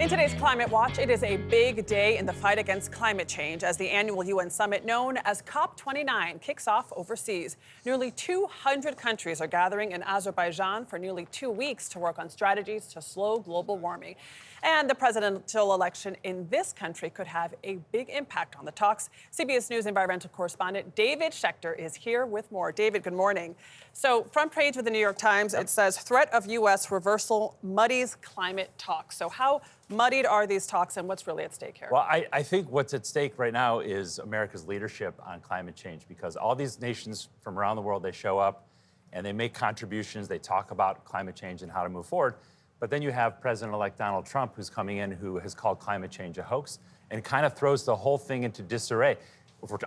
In today's Climate Watch, it is a big day in the fight against climate change as the annual UN summit known as COP29 kicks off overseas. Nearly 200 countries are gathering in Azerbaijan for nearly 2 weeks to work on strategies to slow global warming. And the presidential election in this country could have a big impact on the talks. CBS News environmental correspondent David Schechter is here with more. David, good morning. So, front page of the New York Times, it says, threat of U.S. reversal muddies climate talks. So how muddied are these talks and what's really at stake here? Well, I think what's at stake right now is America's leadership on climate change, because all these nations from around the world, they show up and they make contributions. They talk about climate change and how to move forward. But then you have President-elect Donald Trump, who's coming in, who has called climate change a hoax and kind of throws the whole thing into disarray.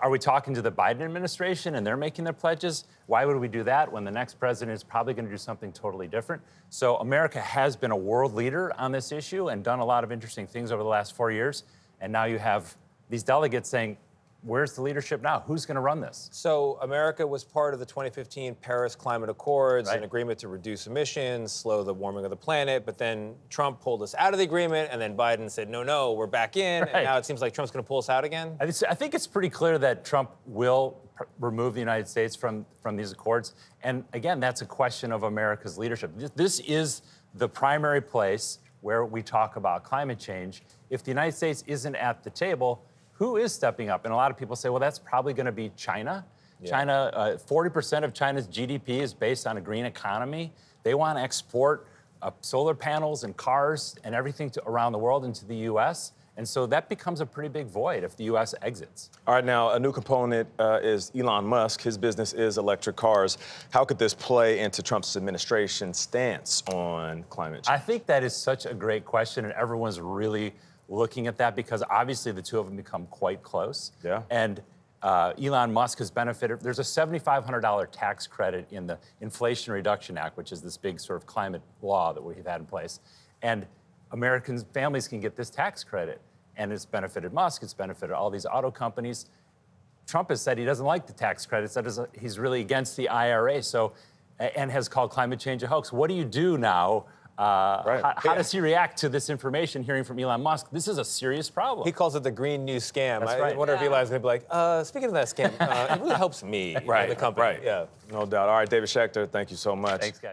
Are we talking to the Biden administration and they're making their pledges? Why would we do that when the next president is probably going to do something totally different? So America has been a world leader on this issue and done a lot of interesting things over the last 4 years. And now you have these delegates saying, where's the leadership now? Who's going to run this? So America was part of the 2015 Paris Climate Accords, Right. an agreement to reduce emissions, slow the warming of the planet. But then Trump pulled us out of the agreement, and then Biden said, no, we're back in. Right. And now it seems like Trump's going to pull us out again. I think it's pretty clear that Trump will remove the United States from these accords. And again, that's a question of America's leadership. This is the primary place where we talk about climate change. If the United States isn't at the table, who is stepping up? And a lot of people say, well, that's probably going to be China. Yeah. China, 40% of China's GDP is based on a green economy. They want to export solar panels and cars and everything around the world into the U.S. And so that becomes a pretty big void if the U.S. exits. All right, now, a new component is Elon Musk. His business is electric cars. How could this play into Trump's administration's stance on climate change? I think that is such a great question, and everyone's really looking at that because obviously the two of them become quite close. Yeah. And Elon Musk has benefited. There's a $7,500 tax credit in the Inflation Reduction Act, which is this big sort of climate law that we've had in place. And American families can get this tax credit. And it's benefited Musk, it's benefited all these auto companies. Trump has said he doesn't like the tax credits. He's really against the IRA, and has called climate change a hoax. What do you do now? Right. How does he react to this information, hearing from Elon Musk? This is a serious problem. He calls it the Green New Scam. That's right. I wonder if Elon's going to be like, speaking of that scam, it really helps me, Right, the company. right. Yeah. No doubt. All right, David Schechter, thank you so much. Thanks, guys.